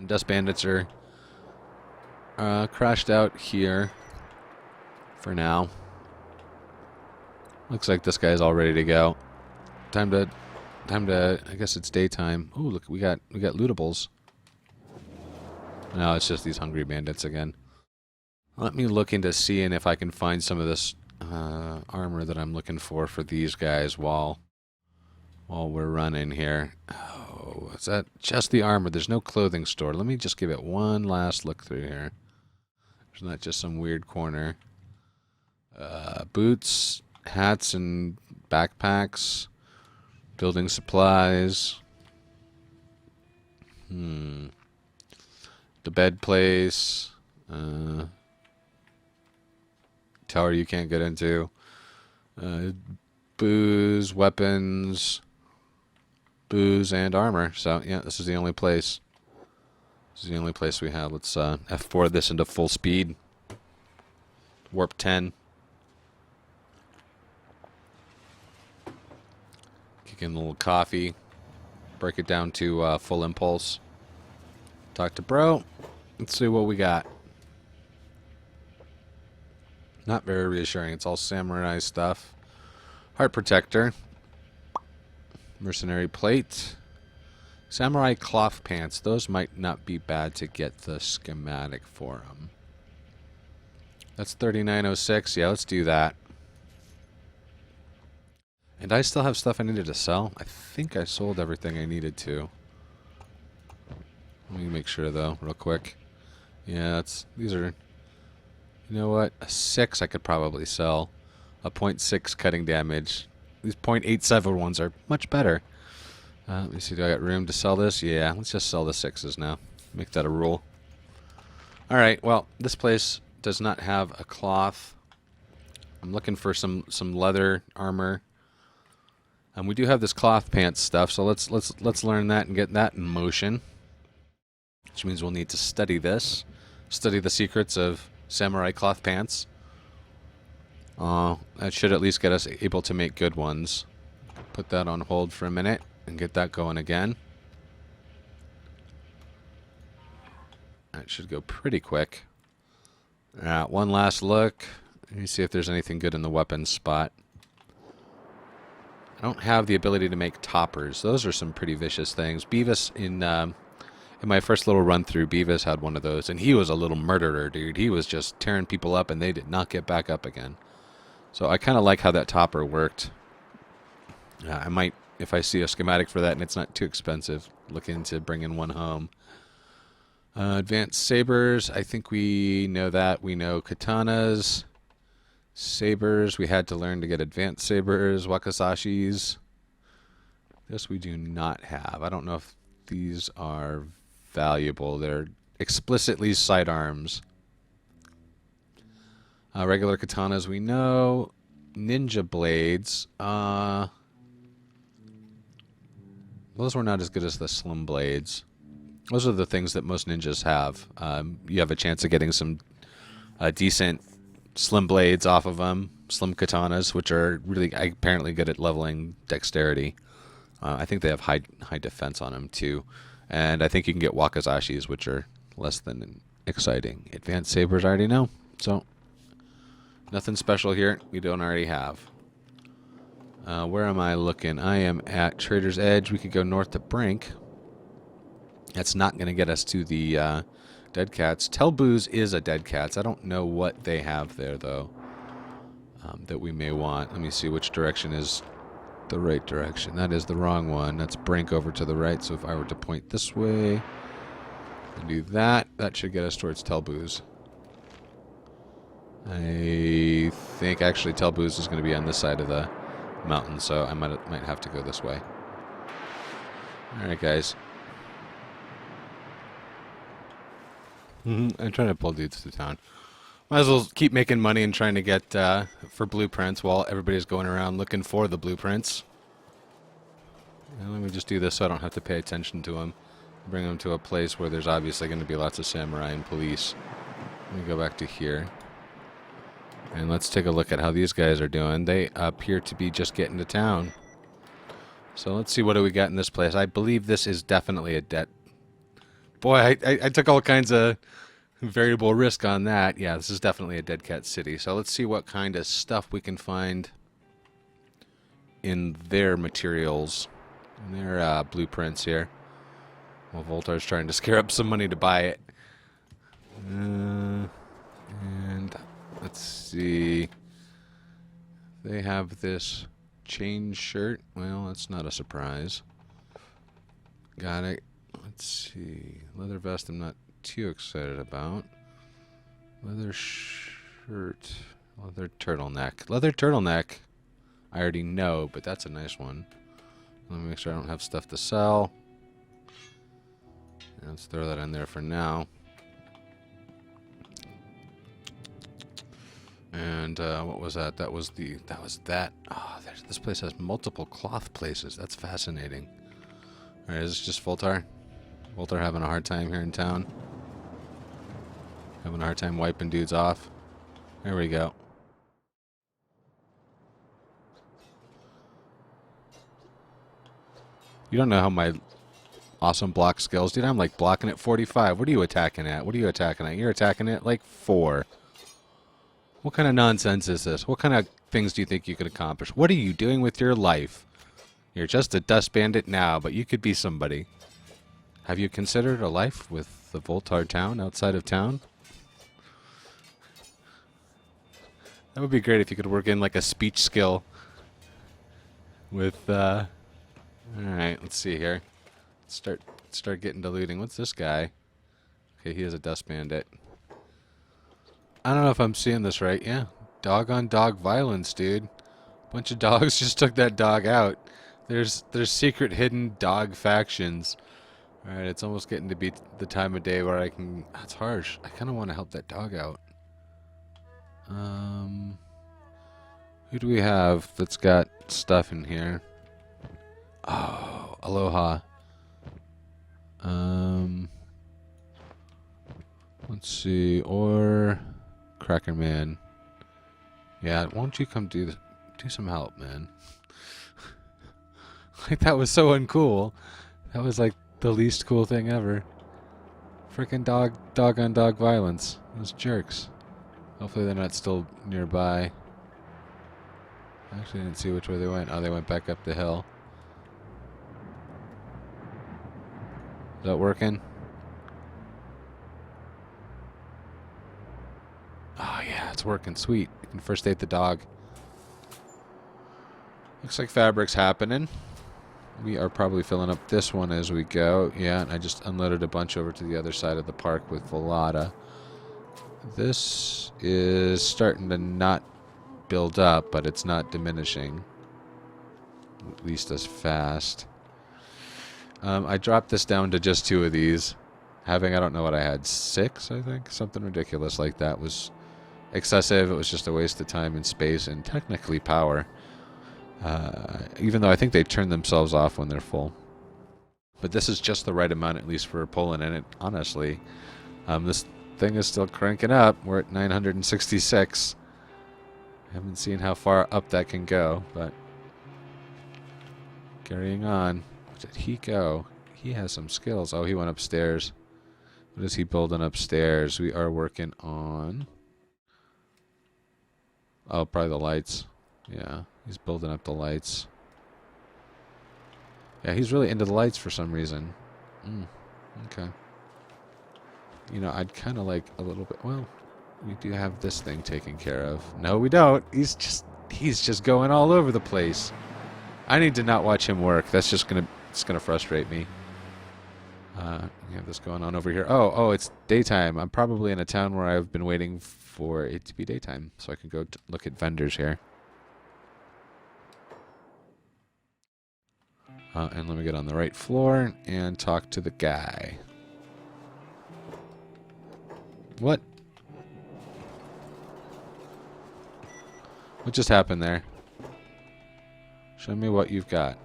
Dust bandits are crashed out here for now. Looks like this guy's all ready to go. Time to. I guess it's daytime. Oh, look, we got lootables. No, it's just these hungry bandits again. Let me look into seeing if I can find some of this armor that I'm looking for these guys while we're running here. Oh, is that just the armor? There's no clothing store. Let me just give it one last look through here. There's not just some weird corner. Boots, hats, and backpacks. Building supplies. The bed place. Tower you can't get into. Booze, weapons, booze, and armor. So, yeah, this is the only place. This is the only place we have. Let's F4 this into full speed. Warp 10. Kick in a little coffee. Break it down to full impulse. Talk to bro. Let's see what we got. Not very reassuring. It's all samurai stuff. Heart protector. Mercenary plate. Samurai cloth pants. Those might not be bad to get the schematic for them. That's 3906. Yeah, let's do that. And I still have stuff I needed to sell. I think I sold everything I needed to. Let me make sure though, real quick. Yeah, these are... You know what? A 6 I could probably sell. A 0.6 cutting damage. These 0.87 ones are much better. Let me see, do I got room to sell this? Yeah, let's just sell the 6s now. Make that a rule. Alright, well, this place does not have a cloth. I'm looking for some leather armor. And we do have this cloth pants stuff, so let's learn that and get that in motion. Which means we'll need to study this. Study the secrets of samurai cloth pants. That should at least get us able to make good ones. Put that on hold for a minute and get that going again. That should go pretty quick. One last look. Let me see if there's anything good in the weapons spot. I don't have the ability to make toppers. Those are some pretty vicious things. Beavis in my first little run through, Beavis had one of those, and he was a little murderer, dude. He was just tearing people up, and they did not get back up again. So I kind of like how that topper worked. I might, if I see a schematic for that and it's not too expensive, look into bringing one home. Advanced sabers, I think we know that. We know katanas. Sabers, we had to learn to get advanced sabers. Wakasashis. This we do not have. I don't know if these are valuable. They're explicitly sidearms. Regular katanas we know. Ninja blades. Those were not as good as the slim blades. Those are the things that most ninjas have. You have a chance of getting some decent slim blades off of them. Slim katanas, which are really apparently good at leveling dexterity. I think they have high defense on them too. And I think you can get wakazashis, which are less than exciting. Advanced sabers I already know. So, nothing special here we don't already have. Where am I looking? I am at Trader's Edge. We could go north to Brink. That's not going to get us to the Dead Cats. Telboo's is a Dead Cats. I don't know what they have there, though, that we may want. Let me see which direction is the right direction. That is the wrong one. That's Brink over to the right. So if I were to point this way and do that, that should get us towards Telboo's. I think actually Telboo's is going to be on this side of the mountain, so I might have to go this way. Alright, guys. I'm trying to pull dudes to town. Might as well keep making money and trying to get for blueprints while everybody's going around looking for the blueprints. And let me just do this so I don't have to pay attention to them. Bring them to a place where there's obviously going to be lots of samurai and police. Let me go back to here. And let's take a look at how these guys are doing. They appear to be just getting to town. So let's see what do we got in this place. I believe this is definitely a debt Boy, I took all kinds of variable risk on that. Yeah, this is definitely a Dead Cat City. So let's see what kind of stuff we can find in their materials, in their blueprints here. Well, Voltar's trying to scare up some money to buy it. And let's see. They have this chain shirt. Well, that's not a surprise. Got it. Let's see. Leather vest I'm not too excited about. Leather shirt. Leather turtleneck. Leather turtleneck I already know, but that's a nice one. Let me make sure I don't have stuff to sell. Let's throw that in there for now. And what was that? That was that. Oh, this place has multiple cloth places. That's fascinating. All right, is this just Voltar? Voltar having a hard time here in town? Having a hard time wiping dudes off? There we go. You don't know how my awesome block skills, dude. I'm like blocking at 45. What are you attacking at? What are you attacking at? You're attacking at like 4. What kind of nonsense is this? What kind of things do you think you could accomplish? What are you doing with your life? You're just a dust bandit now, but you could be somebody. Have you considered a life with the Voltar town outside of town? That would be great if you could work in like a speech skill with alright, let's see here. Let's start getting to looting. What's this guy? Okay, he is a dust bandit. I don't know if I'm seeing this right. Yeah. Dog on dog violence, dude. Bunch of dogs just took that dog out. There's secret hidden dog factions. Alright, it's almost getting to be the time of day where I can... That's harsh. I kind of want to help that dog out. Who do we have that's got stuff in here? Oh, Aloha. Let's see. Or... Cracker Man. Yeah, won't you come do some help, man? Like, that was so uncool. That was like the least cool thing ever. Frickin' dog on dog violence. Those jerks. Hopefully they're not still nearby. I actually didn't see which way they went. Oh, they went back up the hill. Is that working? Oh yeah, it's working. Sweet. You can first aid the dog. Looks like fabric's happening. We are probably filling up this one as we go. Yeah, and I just unloaded a bunch over to the other side of the park with Volata. This is starting to not build up, but it's not diminishing. At least as fast. I dropped this down to just 2 of these. Having, I don't know what I had, 6, I think? Something ridiculous like that was excessive. It was just a waste of time and space and technically power. Even though I think they turn themselves off when they're full. But this is just the right amount, at least for pulling in it, honestly. This thing is still cranking up. We're at 966. I haven't seen how far up that can go, but carrying on. Where did he go? He has some skills. Oh, he went upstairs. What is he building upstairs? We are working on... Oh, probably the lights. Yeah, he's building up the lights. Yeah, he's really into the lights for some reason. Okay. You know, I'd kind of like a little bit... Well, we do have this thing taken care of. No, we don't. He's just going all over the place. I need to not watch him work. That's just it's gonna frustrate me. We have this going on over here. Oh, it's daytime. I'm probably in a town where I've been waiting for it to be daytime, so I can go look at vendors here. And let me get on the right floor and talk to the guy. What? What just happened there? Show me what you've got.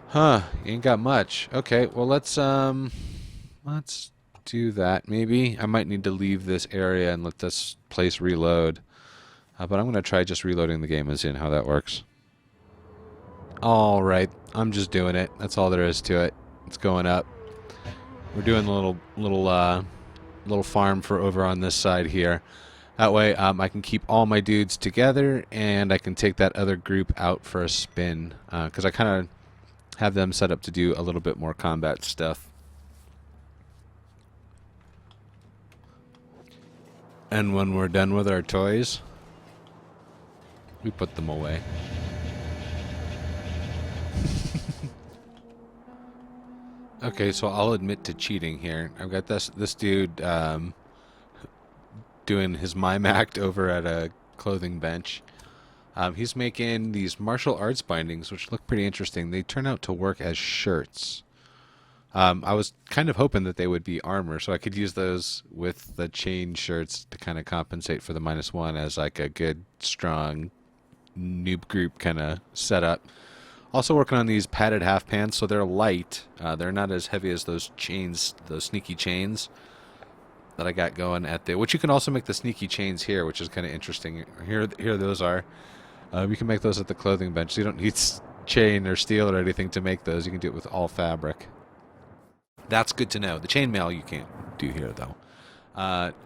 Huh, you ain't got much. Okay, well let's do that maybe. I might need to leave this area and let this place reload. But I'm going to try just reloading the game and seeing how that works. All right, I'm just doing it. That's all there is to it. It's going up. We're doing a little farm for over on this side here. That way, I can keep all my dudes together, and I can take that other group out for a spin. Because I kind of have them set up to do a little bit more combat stuff. And when we're done with our toys, we put them away. Okay, so I'll admit to cheating here. I've got this dude doing his mime act over at a clothing bench. He's making these martial arts bindings, which look pretty interesting. They turn out to work as shirts. I was kind of hoping that they would be armor, so I could use those with the chain shirts to kind of compensate for the -1 as like a good, strong noob group kind of setup. Also working on these padded half pants, so they're light. They're not as heavy as those chains, those sneaky chains that I got going at the... Which you can also make the sneaky chains here, which is kind of interesting. Here those are. You can make those at the clothing bench. So you don't need chain or steel or anything to make those. You can do it with all fabric. That's good to know. The chainmail you can't do here, though.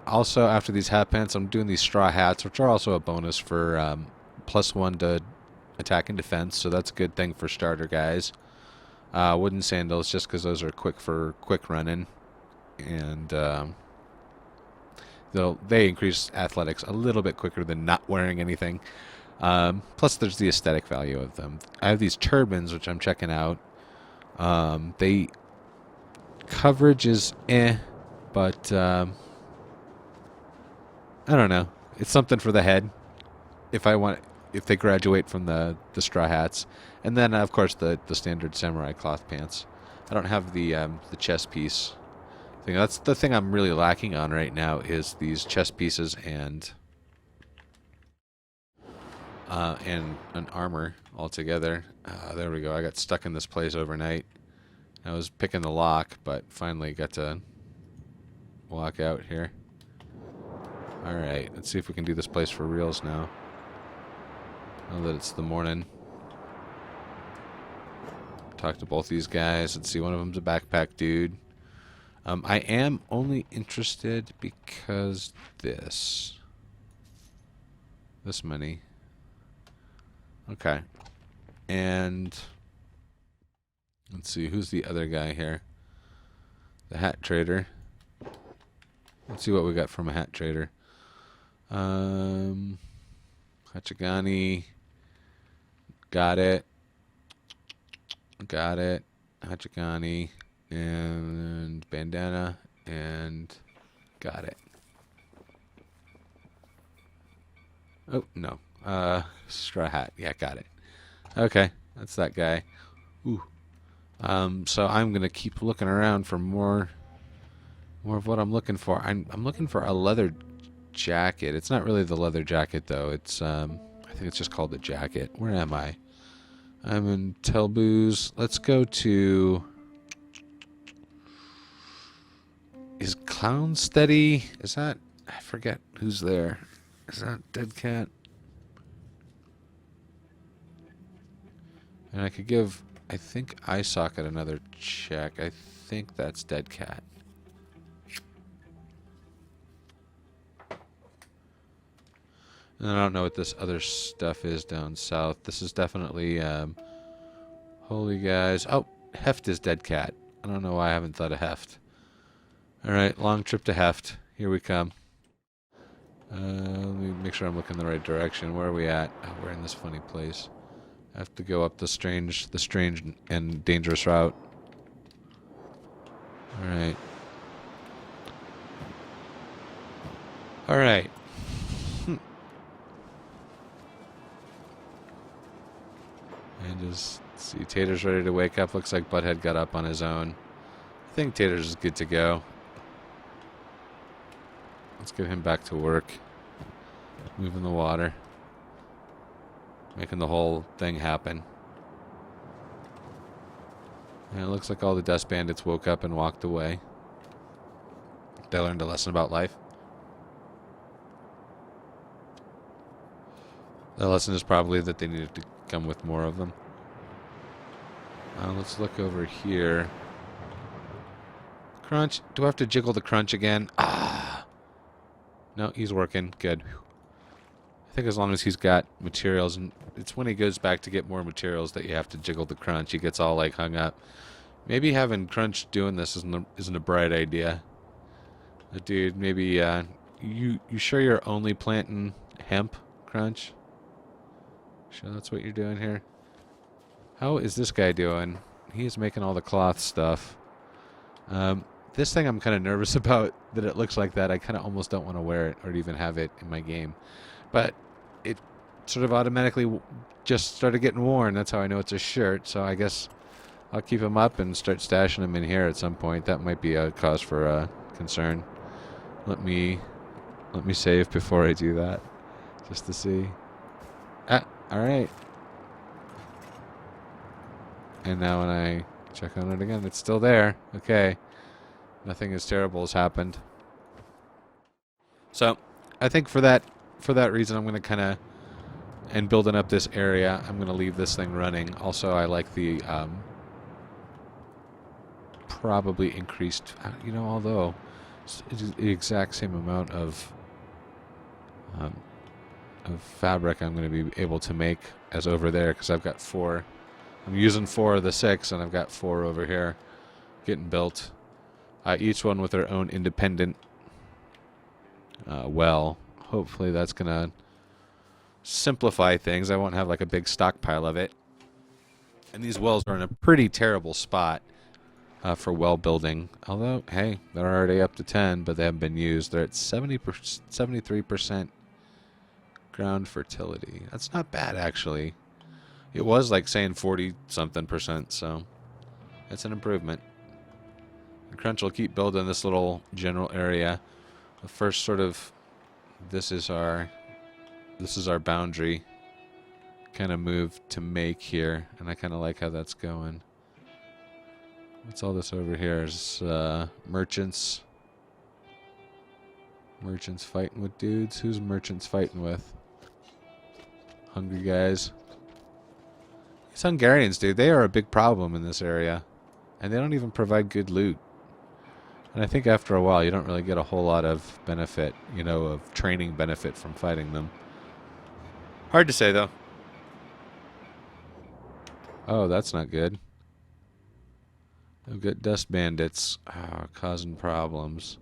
Also, after these hat pants, I'm doing these straw hats, which are also a bonus for +1 to attack and defense, so that's a good thing for starter guys. Wooden sandals, just because those are quick for quick running, and they increase athletics a little bit quicker than not wearing anything. Plus, there's the aesthetic value of them. I have these turbans, which I'm checking out. They coverage is but I don't know. It's something for the head. If they graduate from the straw hats, and then of course the standard samurai cloth pants. I don't have the chest piece thing. That's the thing I'm really lacking on right now, is these chest pieces and an armor altogether. There we go. I got stuck in this place overnight. I was picking the lock, but finally got to walk out here. Alright, let's see if we can do this place for reals now. Now that it's the morning. Talk to both these guys. Let's see, one of them's a backpack dude. I am only interested because this money. Okay. And let's see, who's the other guy here? The hat trader. Let's see what we got from a hat trader. Hachigani. Got it. Got it. Hachigani. And bandana. And got it. Oh, no. Straw hat. Yeah, got it. Okay, that's that guy. Ooh. So I'm gonna keep looking around for more of what I'm looking for. I'm looking for a leather jacket. It's not really the leather jacket though. It's I think it's just called the jacket. Where am I? I'm in Telboo's. Let's go to... Is Clown Steady? Is that... I forget who's there. Is that Dead Cat? And I could give... I think iSocket another check. I think that's Dead Cat. And I don't know what this other stuff is down south. This is definitely... holy guys. Oh, Heft is Dead Cat. I don't know why I haven't thought of Heft. Alright, long trip to Heft. Here we come. Let me make sure I'm looking the right direction. Where are we at? Oh, we're in this funny place. I have to go up the strange and dangerous route. Alright. Alright. And just see, Tater's ready to wake up. Looks like Butthead got up on his own. I think Tater's is good to go. Let's get him back to work. Moving the water. Making the whole thing happen. And it looks like all the dust bandits woke up and walked away. They learned a lesson about life. The lesson is probably that they needed to come with more of them. Let's look over here. Crunch. Do I have to jiggle the crunch again? Ah. No, he's working. Good. I think as long as he's got materials, and it's when he goes back to get more materials that you have to jiggle the crunch. He gets all like hung up. Maybe having Crunch doing this isn't a bright idea. Dude, maybe you sure you're only planting hemp, Crunch? Sure that's what you're doing here? How is this guy doing? He is making all the cloth stuff. This thing I'm kind of nervous about, that it looks like that. I kind of almost don't want to wear it or even have it in my game. But it sort of automatically just started getting worn. That's how I know it's a shirt. So I guess I'll keep him up and start stashing him in here at some point. That might be a cause for concern. Let me save before I do that, just to see. Ah, all right. And now when I check on it again, it's still there. Okay. Nothing as terrible has happened. So, I think for that reason, I'm going to kind of, and building up this area, I'm going to leave this thing running. Also, I like the probably increased, although it's the exact same amount of fabric I'm going to be able to make as over there, because I've got 4. I'm using 4 of the 6, and I've got 4 over here getting built. Each one with their own independent well. Hopefully that's going to simplify things. I won't have like a big stockpile of it. And these wells are in a pretty terrible spot for well building. Although, hey, they're already up to 10, but they haven't been used. They're at 73% ground fertility. That's not bad, actually. It was like saying 40-something%, so it's an improvement. And Crunch will keep building this little general area. The first sort of, this is our boundary kind of move to make here, and I kind of like how that's going. What's all this over here? Is merchants. Merchants fighting with dudes? Who's merchants fighting with? Hungry guys. These Hungarians, dude, they are a big problem in this area. And they don't even provide good loot. And I think after a while, you don't really get a whole lot of benefit, of training benefit from fighting them. Hard to say, though. Oh, that's not good. I've got dust bandits causing problems.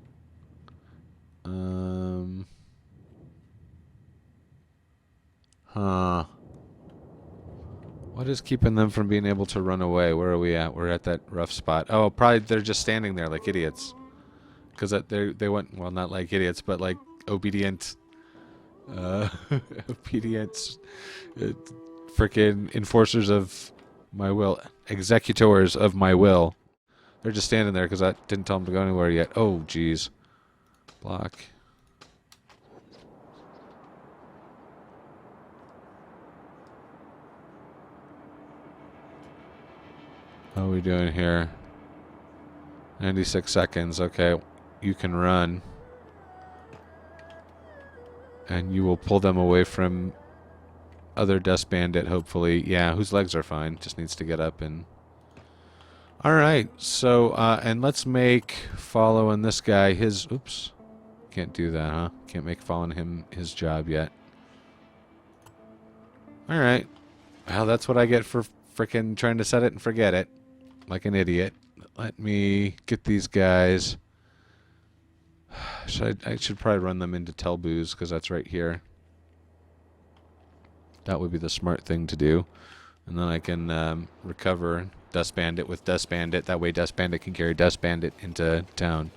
What is keeping them from being able to run away? Where are we at? We're at that rough spot. Oh, probably they're just standing there like idiots. Because they went, well, not like idiots, but like obedient, obedience, freaking enforcers of my will, executors of my will. They're just standing there because I didn't tell them to go anywhere yet. Oh, jeez. Block. How are we doing here? 96 seconds. Okay. You can run. And you will pull them away from other Dust Bandit, hopefully. Yeah, whose legs are fine. Just needs to get up and... Alright, so, and let's make following this guy his... Oops. Can't do that, huh? Can't make following him his job yet. Alright. Well, that's what I get for frickin' trying to set it and forget it. Like an idiot. Let me get these guys... I should probably run them into Telboo's, because that's right here. That would be the smart thing to do. And then I can recover Dust Bandit with Dust Bandit. That way Dust Bandit can carry Dust Bandit into town.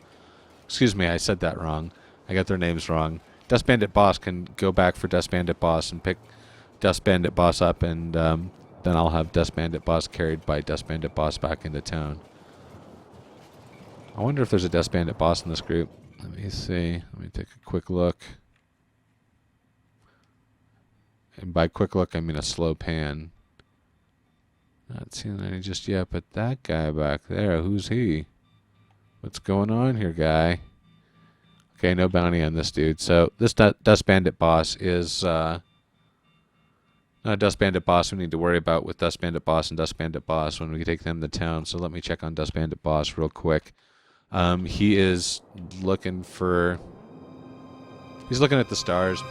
Excuse me, I said that wrong. I got their names wrong. Dust Bandit Boss can go back for Dust Bandit Boss and pick Dust Bandit Boss up, and then I'll have Dust Bandit Boss carried by Dust Bandit Boss back into town. I wonder if there's a Dust Bandit Boss in this group. Let me see. Let me take a quick look. And by quick look, I mean a slow pan. Not seeing any just yet, but that guy back there, who's he? What's going on here, guy? Okay, no bounty on this dude. So this Dust Bandit Boss is Dust Bandit boss we need to worry about with Dust Bandit boss and Dust Bandit boss when we take them to town. So let me check on Dust Bandit boss real quick. He is looking for... He's looking at the stars.